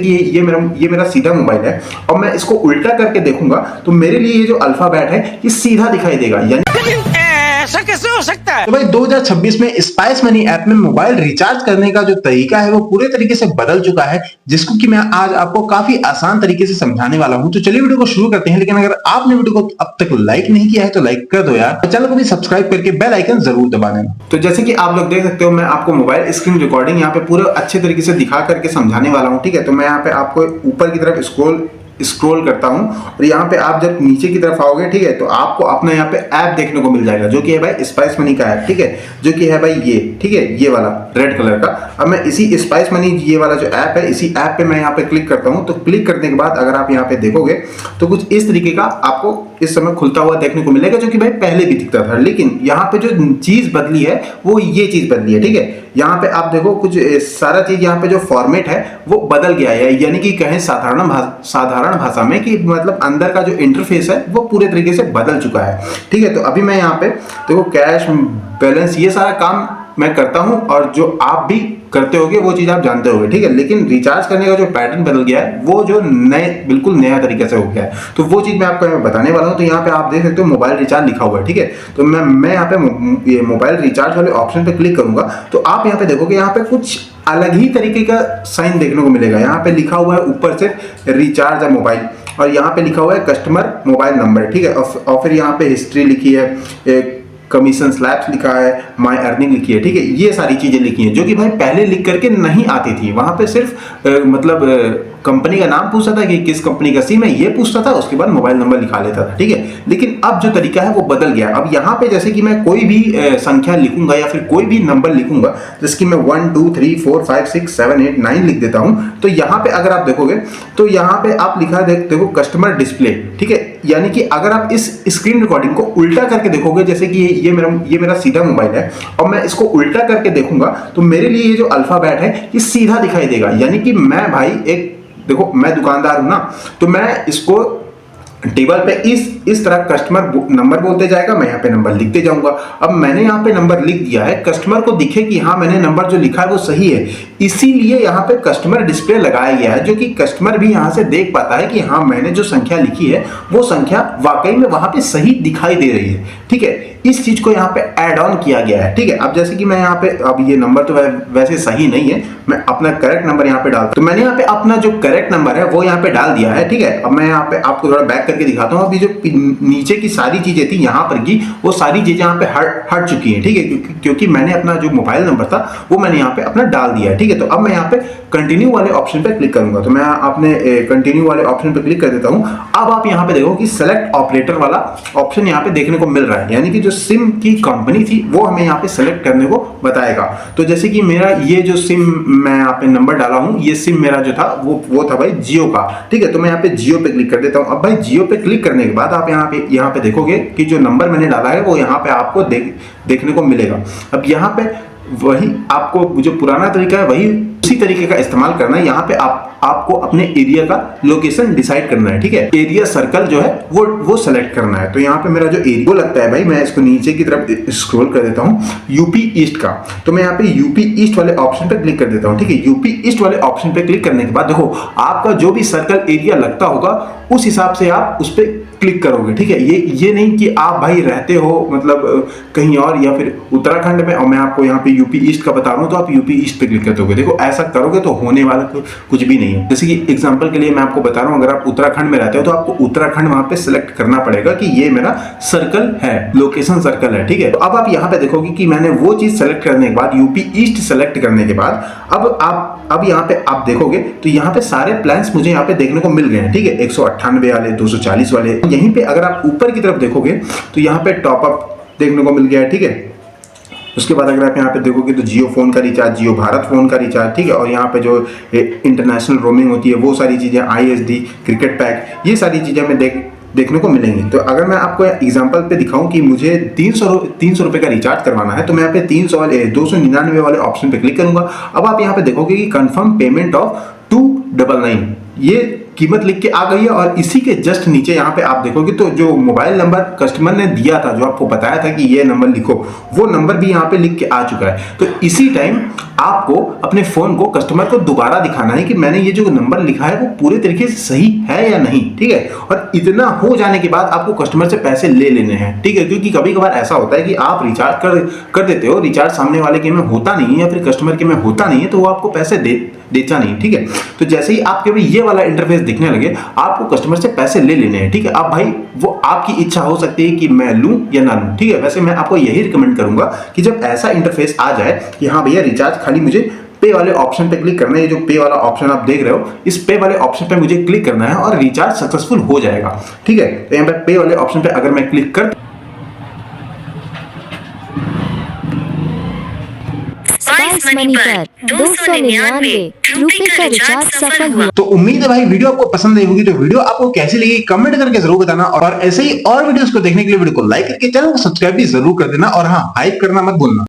कि ये मेरा सीधा मोबाइल है और मैं इसको उल्टा करके देखूंगा तो मेरे लिए ये जो अल्फाबेट है ये सीधा दिखाई देगा। यानी ऐसा कैसे हो सकता है? तो भाई 2026 में स्पाइस मनी ऐप में मोबाइल रिचार्ज करने का जो तरीका है वो पूरे तरीके से बदल चुका है, जिसको कि मैं आज आपको काफी आसान तरीके से समझाने वाला हूं। तो चलिए वीडियो को शुरू करते हैं। लेकिन अगर आपने वीडियो को अब तक लाइक नहीं किया है तो लाइक कर दो यार, चैनल को भी सब्सक्राइब करके बेल आइकन जरूर दबा देना। तो जैसे कि आप लोग देख सकते हो मैं आपको मोबाइल स्क्रीन रिकॉर्डिंग यहाँ पे पूरे अच्छे तरीके से दिखा करके समझाने वाला हूँ, ठीक है। तो मैं यहाँ पे आपको ऊपर की तरफ स्क्रॉल करता हूं और यहाँ पे आप जब नीचे की तरफ आओगे, ठीक है, तो आपको अपना यहाँ पे ऐप देखने को मिल जाएगा जो कि है भाई स्पाइस मनी का ऐप, ठीक है, जो कि है भाई ये, ठीक है, ये वाला रेड कलर का। अब मैं इसी स्पाइस मनी ये वाला जो ऐप है इसी ऐप पे मैं यहाँ पे क्लिक करता हूँ। तो क्लिक करने के बाद अगर आप यहाँ पे देखोगे तो कुछ इस तरीके का आपको इस समय खुलता हुआ देखने को मिलेगा, जो कि भाई पहले भी दिखता था। लेकिन यहाँ पे जो चीज बदली है वो ये चीज बदली है, ठीक है। यहाँ पे आप देखो कुछ सारा चीज यहाँ पे जो फॉर्मेट है वो बदल गया है, यानी कि कहें साधारण भाषा में कि मतलब अंदर का जो इंटरफेस है वो पूरे तरीके से बदल चुका है, ठीक है। तो अभी मैं यहाँ पे देखो कैश बैलेंस ये सारा काम मैं करता हूं और जो आप भी करते होगे वो चीज आप जानते होगे, ठीक है। लेकिन रिचार्ज करने का जो पैटर्न बदल गया है वो जो बिल्कुल नया तरीके से हो गया है, तो वो चीज मैं आपको बताने वाला हूं। तो यहाँ पे आप देख सकते हो मोबाइल रिचार्ज लिखा हुआ है, ठीक है। तो मैं यहाँ पे ये मोबाइल रिचार्ज वाले ऑप्शन पे क्लिक करूंगा तो आप यहाँ पे देखोगे यहाँ पे कुछ अलग ही तरीके का साइन देखने को मिलेगा। यहाँ पे लिखा हुआ है ऊपर से रिचार्ज मोबाइल और यहाँ पे लिखा हुआ है कस्टमर मोबाइल नंबर, ठीक है। और फिर यहाँ पे हिस्ट्री लिखी है, कमीशन स्लैब्स लिखा है, माय अर्निंग लिखी है, ठीक है। ये सारी चीजें लिखी हैं जो कि भाई पहले लिख करके नहीं आती थी। वहां पे सिर्फ मतलब कंपनी का नाम पूछता था कि किस कंपनी का सिम है ये पूछता था, उसके बाद मोबाइल नंबर लिखा लेता था, ठीक है। लेकिन अब जो तरीका है वो बदल गया। अब यहाँ पे जैसे कि मैं कोई भी संख्या लिखूंगा या फिर कोई भी नंबर लिखूंगा, जैसे कि मैं 1 2 3 4 5 6 7 8 9 लिख देता हूं, तो यहाँ पे अगर आप देखोगे तो यहाँ पे आप लिखा है देखो कस्टमर डिस्प्ले, ठीक है। यानी कि अगर आप इस स्क्रीन रिकॉर्डिंग को उल्टा करके देखोगे, जैसे कि ये मेरा सीधा मोबाइल है और मैं इसको उल्टा करके देखूंगा तो मेरे लिए ये जो अल्फाबेट है ये सीधा दिखाई देगा। यानी कि मैं भाई देखो मैं दुकानदार हूं ना, तो मैं इसको टेबल पे इस तरह कस्टमर नंबर बोलते जाएगा, मैं यहाँ पे नंबर लिखते जाऊंगा। अब मैंने यहाँ पे नंबर लिख दिया है, कस्टमर को दिखे कि हाँ मैंने नंबर जो लिखा है वो सही है, इसीलिए यहाँ पे कस्टमर डिस्प्ले लगाया गया है, जो कि कस्टमर भी यहाँ से देख पाता है कि हाँ मैंने जो संख्या लिखी है वो संख्या वाकई में वहां पे सही दिखाई दे रही है, ठीक है। इस चीज को यहाँ पे ऐड ऑन किया गया है, ठीक है। अब जैसे कि मैं यहाँ पे अब ये नंबर तो वैसे सही नहीं है, मैं अपना करेक्ट नंबर यहाँ पे डालता, तो मैंने यहाँ पे अपना जो करेक्ट नंबर है वो यहाँ पे डाल दिया है, ठीक है। अब मैं यहाँ पे आपको थोड़ा बैक करके दिखाता हूँ। अभी जो नीचे की सारी चीजें थी यहाँ पर की वो सारी चीजें यहाँ पे हट चुकी है, ठीक है, क्योंकि मैंने अपना जो मोबाइल नंबर था वो मैंने यहाँ पे अपना डाल दिया है, ठीक है। तो अब मैं यहाँ पे कंटिन्यू वाले ऑप्शन पे क्लिक करूंगा, तो मैं अपने कंटिन्यू वाले ऑप्शन पे क्लिक कर देता हूँ। अब आप यहाँ पे देखो कि सेलेक्ट ऑपरेटर वाला ऑप्शन यहाँ पे देखने को मिल रहा है, यानी कि जो सिम की कंपनी थी वो हमें यहाँ पे सेलेक्ट करने को बताएगा। तो जैसे कि मेरा ये जो सिम मैं यहाँ पे नंबर डाला हूँ, ये सिम मेरा जो था वो था भाई जियो का, ठीक है। तो मैं यहाँ पे जियो पे क्लिक कर देता हूँ। अब भाई जियो पे क्लिक करने के बाद आप यहाँ पे देखोगे कि जो नंबर मैंने डाला है वो यहाँ पे आपको देखने को मिलेगा। अब यहाँ पे वही आपको जो पुराना तरीका है वही उसी तरीके का इस्तेमाल करना है। यहाँ पे आपको अपने एरिया का लोकेशन डिसाइड करना है, ठीक है। एरिया सर्कल जो है वो सेलेक्ट करना है। तो यहाँ पे मेरा जो एरिया वो लगता है भाई, मैं इसको नीचे की तरफ स्क्रॉल कर देता हूँ, यूपी ईस्ट का। तो मैं यहाँ पे यूपी ईस्ट वाले ऑप्शन पे क्लिक कर देता हूँ, ठीक है। यूपी ईस्ट वाले ऑप्शन पे क्लिक करने के बाद देखो आपका जो भी सर्कल एरिया लगता होगा उस हिसाब से आप उस पर क्लिक करोगे, ठीक है। ये नहीं कि आप भाई रहते हो मतलब कहीं और या फिर उत्तराखंड में और मैं आपको यहाँ पे यूपी ईस्ट का बता रहा हूँ तो आप यूपी ईस्ट पे क्लिक करते हो। देखो ऐसा करोगे तो होने वाला कुछ भी नहीं है। जैसे कि एग्जांपल के लिए मैं आपको बता रहा हूँ, अगर आप उत्तराखंड में रहते हो तो आपको उत्तराखंड वहां पे सिलेक्ट करना पड़ेगा कि ये मेरा सर्कल है, लोकेशन सर्कल है, ठीक है। तो अब आप यहाँ पे देखोगे कि मैंने वो चीज सेलेक्ट करने के बाद यूपी ईस्ट सेलेक्ट करने के बाद अब यहाँ पे आप देखोगे तो यहाँ पे सारे प्लान्स मुझे यहाँ पे देखने को मिल गए हैं, ठीक है। 198 वाले, 240 वाले। यहीं पे अगर आप ऊपर की तरफ देखोगे तो यहाँ पे टॉपअप देखने को मिल गया है, ठीक है। उसके बाद अगर आप यहाँ पे देखोगे तो जियो फोन का रिचार्ज, जियो भारत फोन का रिचार्ज, ठीक है। और यहाँ पे जो इंटरनेशनल रोमिंग होती है वो सारी चीजें, ISD, क्रिकेट पैक, ये सारी चीजें हमें देखने को मिलेंगी। तो अगर मैं आपको एग्जांपल पे दिखाऊं कि मुझे 300 रुपए का रिचार्ज करवाना है तो मैं यहाँ पे 299 वाले ऑप्शन पे क्लिक करूंगा। अब आप यहाँ पे देखोगे कि कंफर्म पेमेंट ऑफ 299 ये कीमत लिख के आ गई है और इसी के जस्ट नीचे यहाँ पे आप देखोगे तो जो मोबाइल नंबर कस्टमर ने दिया था, जो आपको बताया था कि ये नंबर लिखो, वो नंबर भी यहाँ पे लिख के आ चुका है। तो इसी टाइम आपको अपने फोन को कस्टमर को दोबारा दिखाना है कि मैंने ये जो नंबर लिखा है वो पूरे तरीके से सही है या नहीं, ठीक है। और इतना हो जाने के बाद आपको कस्टमर से पैसे ले लेने हैं, ठीक है, क्योंकि कभी कभार ऐसा होता है कि आप रिचार्ज कर देते हो, रिचार्ज सामने वाले के में होता नहीं है या फिर कस्टमर के में होता नहीं है, तो वो आपको पैसे देता नहीं, ठीक है। तो जैसे ही आपके भी ये वाला इंटरफेस दिखने लगे, आपको कस्टमर से पैसे ले लेने हैं, ठीक है। अब भाई वो आपकी इच्छा हो सकती है कि मैं लूं या ना लूं, ठीक है। वैसे मैं आपको यही रिकमेंड करूंगा कि जब ऐसा इंटरफेस आ जाए कि हाँ भैया रिचार्ज खाली मुझे पे वाले ऑप्शन पे क्लिक करना है, ये जो पे वाला ऑप्शन आप देख रहे हो, इस पे वाले ऑप्शन पे मुझे क्लिक करना है और रिचार्ज सक्सेसफुल हो जाएगा, ठीक है। तो यहाँ पे वाले ऑप्शन पे अगर मैं क्लिक कर स्पाइस मनी पर 299 रुपए का रिचार्ज सफल हुआ। तो उम्मीद है भाई वीडियो आपको पसंद आई होगी। तो वीडियो आपको कैसी लगी कमेंट करके जरूर बताना, और ऐसे ही और वीडियोस को देखने के लिए वीडियो को लाइक करके चैनल को सब्सक्राइब भी जरूर कर देना, और हाँ हाइप करना मत भूलना।